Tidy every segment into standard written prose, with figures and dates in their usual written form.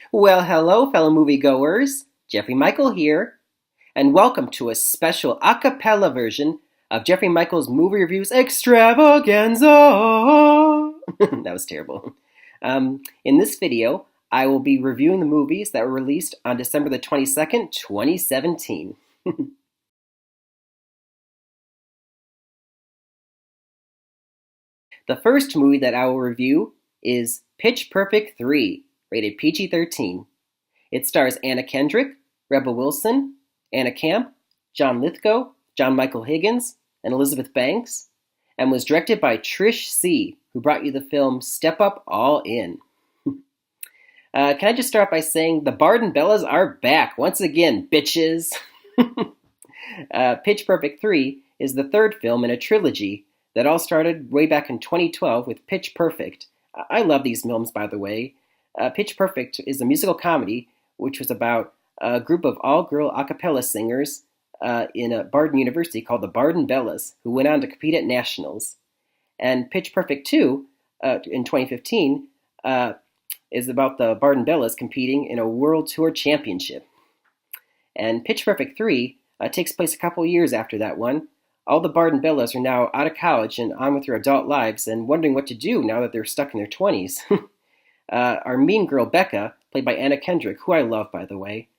Well, hello, fellow moviegoers. Jeffrey Michael here, and welcome to a special a cappella version of Jeffrey Michael's movie reviews Extravaganza. That was terrible. In this video, I will be reviewing the movies that were released on December the 22nd, 2017. The first movie that I will review is Pitch Perfect 3, rated PG-13. It stars Anna Kendrick, Rebel Wilson, Anna Camp, John Lithgow, John Michael Higgins, and Elizabeth Banks, and was directed by Trish C., who brought you the film Step Up All In. Can I just start by saying the Barden Bellas are back once again, bitches? Pitch Perfect 3 is the third film in a trilogy that all started way back in 2012 with Pitch Perfect. I love these films, by the way. Pitch Perfect is a musical comedy which was about a group of all-girl a cappella singers in a Barden University called the Barden Bellas, who went on to compete at nationals. And Pitch Perfect 2, in 2015, is about the Barden Bellas competing in a World Tour Championship. And Pitch Perfect 3 takes place a couple years after that one. All the Barden Bellas are now out of college and on with their adult lives and wondering what to do now that they're stuck in their 20s. Our mean girl, Becca, played by Anna Kendrick, who I love, by the way,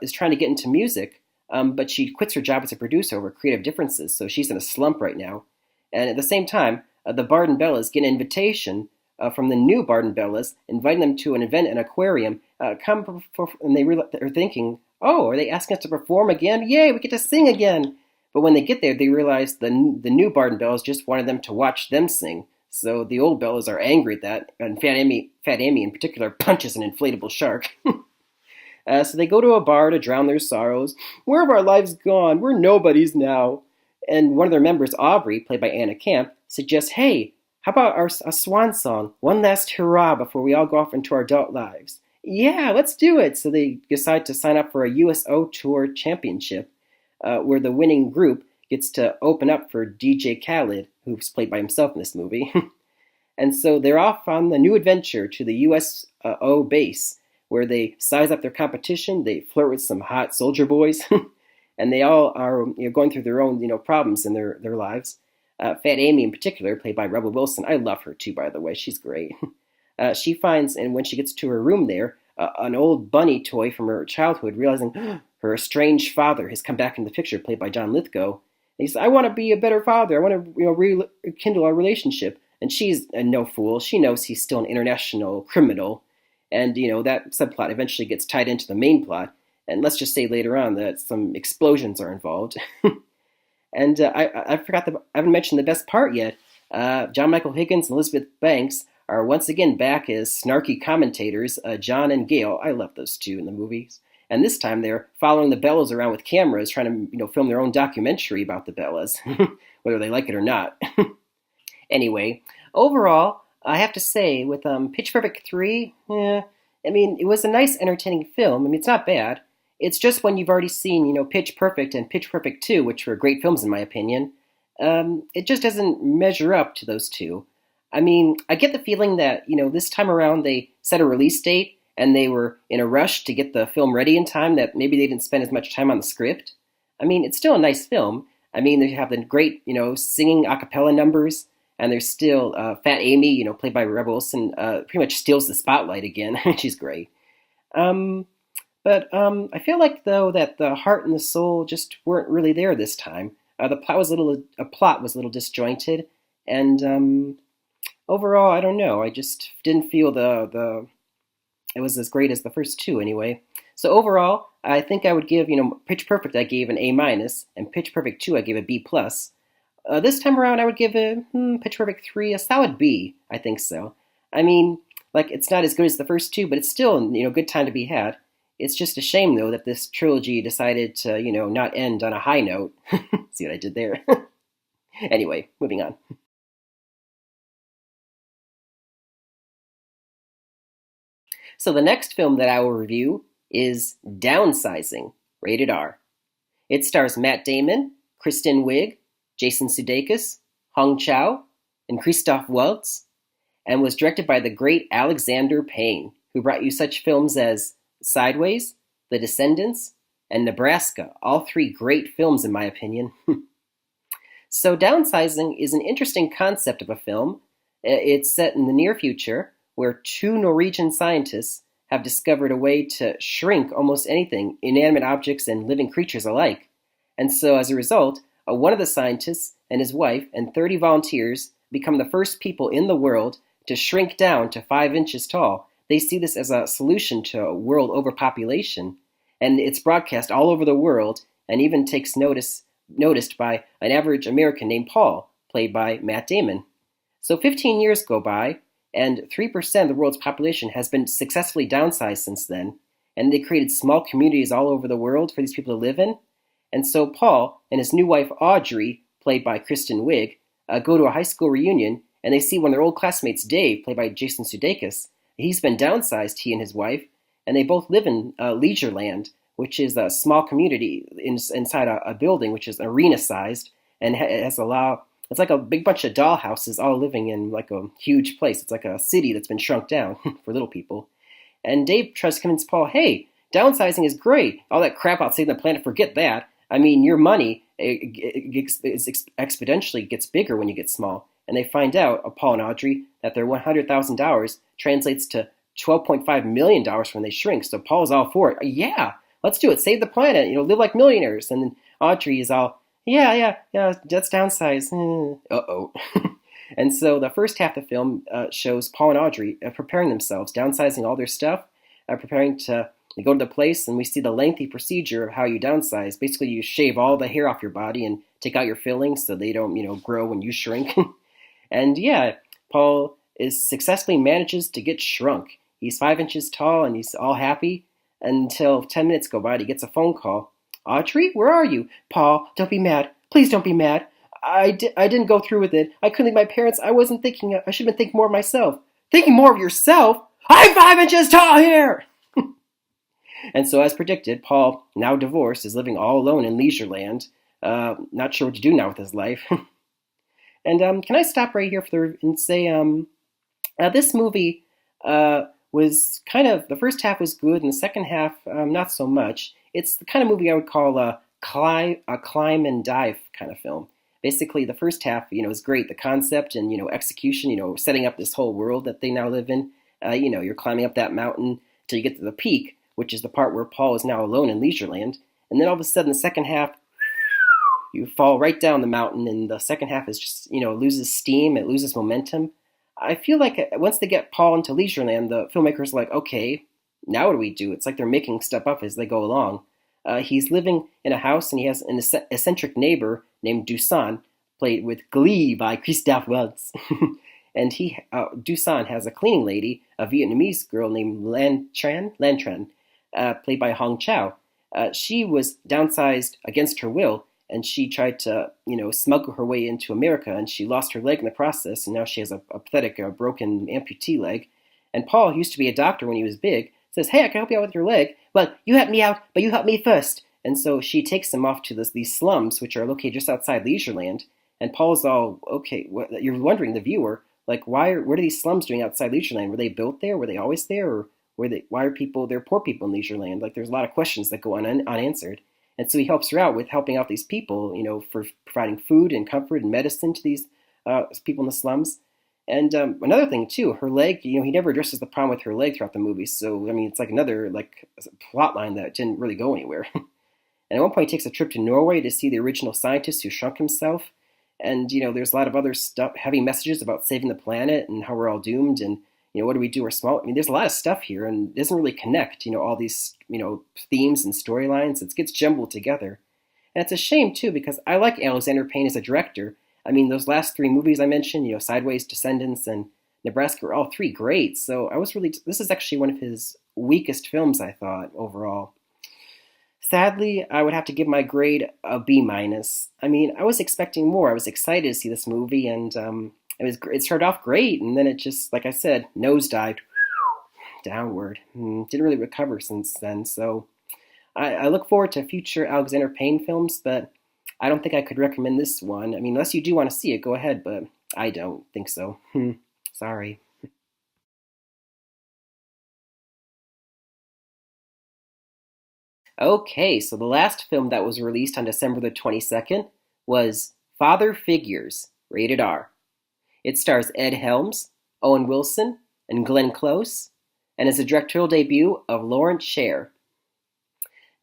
is trying to get into music, but she quits her job as a producer over creative differences, so she's in a slump right now. And at the same time, the Barden Bellas get an invitation from the new Barden Bellas, inviting them to an event in an aquarium. And they're thinking, oh, are they asking us to perform again? Yay, we get to sing again! But when they get there, they realize the new Barden Bellas just wanted them to watch them sing. So the old Bellas are angry at that, and Fat Amy in particular punches an inflatable shark. So they go to a bar to drown their sorrows. Where have our lives gone? We're nobodies now. And one of their members, Aubrey, played by Anna Camp, suggests, hey, how about a swan song? One last hurrah before we all go off into our adult lives. Yeah, let's do it. So they decide to sign up for a USO Tour Championship, where the winning group gets to open up for DJ Khaled, who's played by himself in this movie. And so they're off on the new adventure to the USO base, where they size up their competition, they flirt with some hot soldier boys, and they all are going through their own problems in their lives. Fat Amy in particular, played by Rebel Wilson, I love her too, by the way, she's great. She finds, and when she gets to her room there, an old bunny toy from her childhood, realizing her estranged father has come back in the picture, played by John Lithgow. And he says, I want to be a better father. I want to rekindle our relationship. And she's no fool. She knows he's still an international criminal. And, that subplot eventually gets tied into the main plot. And let's just say later on that some explosions are involved. And I haven't mentioned the best part yet. John Michael Higgins and Elizabeth Banks are once again back as snarky commentators, John and Gail. I love those two in the movies. And this time they're following the Bellas around with cameras, trying to film their own documentary about the Bellas, whether they like it or not. Anyway, overall, I have to say, with Pitch Perfect 3, it was a nice, entertaining film. It's not bad. It's just when you've already seen, Pitch Perfect and Pitch Perfect 2, which were great films in my opinion, it just doesn't measure up to those two. I get the feeling that, this time around they set a release date and they were in a rush to get the film ready in time, that maybe they didn't spend as much time on the script. It's still a nice film. They have the great, singing a cappella numbers, and there's still Fat Amy, played by Rebel Wilson, pretty much steals the spotlight again. She's great. But I feel like, though, that the heart and the soul just weren't really there this time. The plot was a little disjointed, and overall, I don't know. I just didn't feel it was as great as the first two anyway. So overall, I think I would give, Pitch Perfect I gave an A-, and Pitch Perfect 2 I gave a B+. This time around, I would give Pitch Perfect 3 a solid B. I think so. It's not as good as the first two, but it's still, good time to be had. It's just a shame, though, that this trilogy decided to, not end on a high note. See what I did there? Anyway, moving on. So the next film that I will review is Downsizing, rated R. It stars Matt Damon, Kristen Wiig, Jason Sudeikis, Hong Chow, and Christoph Waltz, and was directed by the great Alexander Payne, who brought you such films as Sideways, The Descendants, and Nebraska, all three great films in my opinion. So, Downsizing is an interesting concept of a film. It's set in the near future where two Norwegian scientists have discovered a way to shrink almost anything, inanimate objects and living creatures alike. And so, as a result, one of the scientists and his wife and 30 volunteers become the first people in the world to shrink down to 5 inches tall. They see this as a solution to world overpopulation. And it's broadcast all over the world and even takes noticed by an average American named Paul, played by Matt Damon. So 15 years go by, and 3% of the world's population has been successfully downsized since then, and they created small communities all over the world for these people to live in. And so Paul and his new wife Audrey, played by Kristen Wiig, go to a high school reunion, and they see one of their old classmates, Dave, played by Jason Sudeikis. He's been downsized, he and his wife, and they both live in Leisureland, which is a small community inside a building, which is arena-sized, and it has it's like a big bunch of dollhouses all living in like a huge place. It's like a city that's been shrunk down for little people. And Dave tries to convince Paul, hey, downsizing is great. All that crap about saving the planet, forget that. I mean, your money exponentially gets bigger when you get small. And they find out, Paul and Audrey, that their $100,000 translates to $12.5 million when they shrink. So Paul's all for it. Yeah, let's do it. Save the planet. Live like millionaires. And then Audrey is all, yeah, let's downsize. Uh-oh. And so the first half of the film shows Paul and Audrey preparing themselves, downsizing all their stuff, preparing to go to the place, and we see the lengthy procedure of how you downsize. Basically, you shave all the hair off your body and take out your fillings so they don't, grow when you shrink. And yeah, Paul successfully manages to get shrunk. He's 5 inches tall and he's all happy until 10 minutes go by and he gets a phone call. Audrey, where are you? Paul, don't be mad. Please don't be mad. I didn't go through with it. I couldn't leave my parents. I wasn't thinking. I should have been thinking more of myself. Thinking more of yourself? I'm 5 inches tall here! And so, as predicted, Paul, now divorced, is living all alone in Leisureland. Not sure what to do now with his life. And can I stop right here and say, this movie was kind of, the first half was good, and the second half, not so much. It's the kind of movie I would call a climb and dive kind of film. Basically, the first half, is great. The concept and, execution, setting up this whole world that they now live in. You're climbing up that mountain till you get to the peak, which is the part where Paul is now alone in Leisureland. And then all of a sudden, the second half, you fall right down the mountain, and the second half is just, loses steam, it loses momentum. I feel like once they get Paul into Leisureland, the filmmakers are like, okay, now what do we do? It's like they're making stuff up as they go along. He's living in a house, and he has an eccentric neighbor named Dusan, played with glee by Christophe Waltz. And Dusan has a cleaning lady, a Vietnamese girl named Lan Tran, played by Hong Chow. She was downsized against her will, and she tried to, smuggle her way into America, and she lost her leg in the process, and now she has a pathetic, broken amputee leg. And Paul, who used to be a doctor when he was big, says, hey, I can help you out with your leg. Well, you help me out, but you help me first. And so she takes him off to these slums, which are located just outside Leisureland. And Paul's all, okay, you're wondering, the viewer, like, what are these slums doing outside Leisureland? Were they built there? Were they always there? Or why are there poor people in Leisureland? Like, there's a lot of questions that go unanswered. And so he helps her out with helping out these people, for providing food and comfort and medicine to these people in the slums. And another thing, too, her leg, he never addresses the problem with her leg throughout the movie. So, it's like another, plot line that didn't really go anywhere. And at one point, he takes a trip to Norway to see the original scientist who shrunk himself. And, there's a lot of other stuff, heavy messages about saving the planet and how we're all doomed. And, what do we do? We're small. There's a lot of stuff here, and it doesn't really connect, all these, themes and storylines. It gets jumbled together. And it's a shame, too, because I like Alexander Payne as a director. Those last three movies I mentioned, Sideways, Descendants, and Nebraska were all three great. So this is actually one of his weakest films, I thought, overall. Sadly, I would have to give my grade a B-. I was expecting more. I was excited to see this movie, and it started off great, and then it just, like I said, nosedived downward. Didn't really recover since then, so I look forward to future Alexander Payne films, but I don't think I could recommend this one. Unless you do want to see it, go ahead, but I don't think so. Sorry. Okay, so the last film that was released on December the 22nd was Father Figures, rated R. It stars Ed Helms, Owen Wilson, and Glenn Close, and is a directorial debut of Lawrence Sher.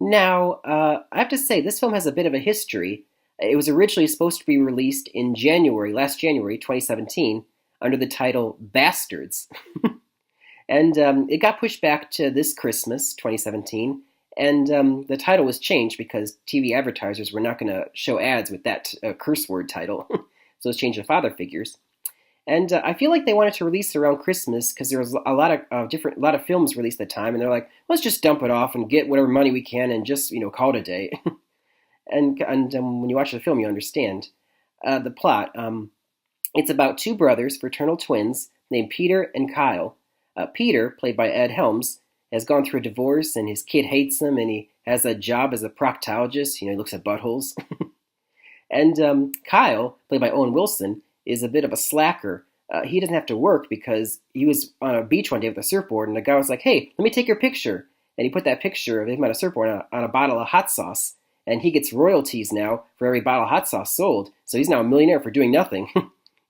Now, I have to say, this film has a bit of a history. It was originally supposed to be released in last January 2017, under the title Bastards. And it got pushed back to this Christmas, 2017, and the title was changed because TV advertisers were not going to show ads with that curse word title. So it's changed to Father Figures. And I feel like they wanted to release it around Christmas because there was a lot of films released at the time, and they're like, let's just dump it off and get whatever money we can and just call it a day. and when you watch the film, you understand the plot. It's about two brothers, fraternal twins, named Peter and Kyle. Peter, played by Ed Helms, has gone through a divorce, and his kid hates him, and he has a job as a proctologist. He looks at buttholes. And Kyle, played by Owen Wilson, is a bit of a slacker. He doesn't have to work because he was on a beach one day with a surfboard, and the guy was like, hey, let me take your picture. And he put that picture of him on a surfboard on a bottle of hot sauce. And he gets royalties now for every bottle of hot sauce sold. So he's now a millionaire for doing nothing.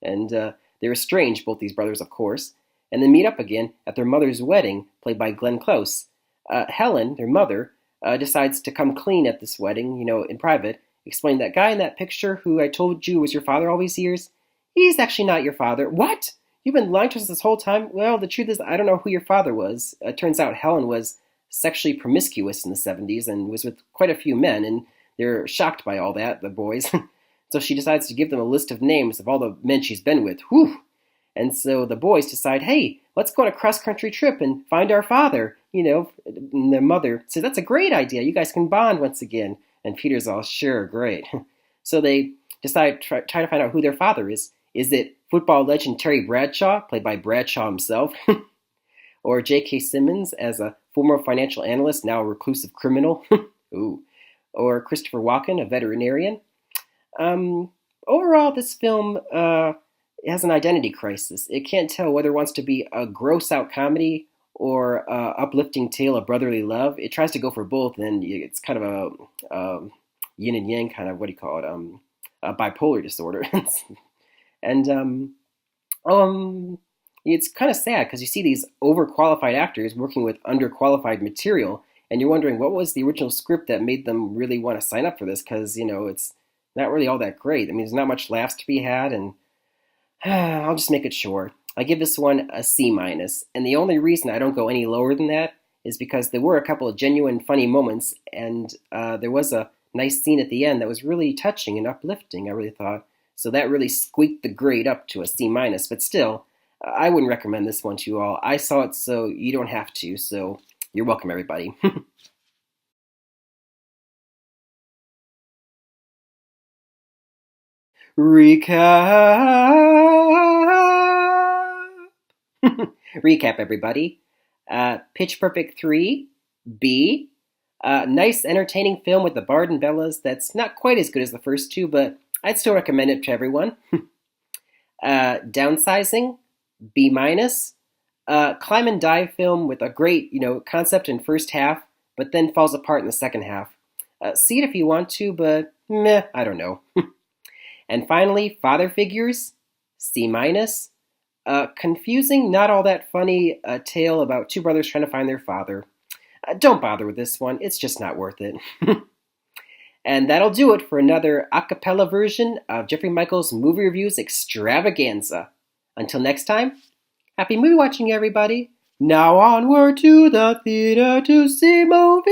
And they're estranged, both these brothers, of course. And then meet up again at their mother's wedding, played by Glenn Close. Helen, their mother, decides to come clean at this wedding, in private, explain that guy in that picture who I told you was your father all these years, he's actually not your father. What? You've been lying to us this whole time? Well, the truth is I don't know who your father was. It turns out Helen was sexually promiscuous in the 70s and was with quite a few men, and they're shocked by all that, the boys. So she decides to give them a list of names of all the men she's been with. Whew! And so the boys decide, hey, let's go on a cross-country trip and find our father. And their mother says, that's a great idea. You guys can bond once again. And Peter's all, sure, great. So they decide, try to find out who their father is. Is it football legend Terry Bradshaw, played by Bradshaw himself? Or J.K. Simmons as a former financial analyst, now a reclusive criminal? Ooh. Or Christopher Walken, a veterinarian? Overall, this film has an identity crisis. It can't tell whether it wants to be a gross-out comedy or a uplifting tale of brotherly love. It tries to go for both, and it's kind of a yin and yang kind of, a bipolar disorder. And it's kind of sad because you see these overqualified actors working with underqualified material, and you're wondering what was the original script that made them really want to sign up for this, because it's not really all that great. I mean, there's not much laughs to be had, and I'll just make it short. I give this one a C-, and the only reason I don't go any lower than that is because there were a couple of genuine funny moments, and there was a nice scene at the end that was really touching and uplifting, I really thought. So that really squeaked the grade up to a C-, but still, I wouldn't recommend this one to you all. I saw it, so you don't have to, so you're welcome, everybody. Recap. Recap, everybody. Pitch Perfect 3, B. Nice, entertaining film with the Bard and Bellas that's not quite as good as the first two, but I'd still recommend it to everyone. Downsizing, B-. Climb and dive film with a great, concept in first half, but then falls apart in the second half. See it if you want to, but meh, I don't know. And finally, Father Figures, C-. Confusing, not all that funny tale about two brothers trying to find their father. Don't bother with this one. It's just not worth it. And that'll do it for another a cappella version of Jeffrey Michaels' movie reviews Extravaganza. Until next time, happy movie watching, everybody. Now onward to the theater to see movies.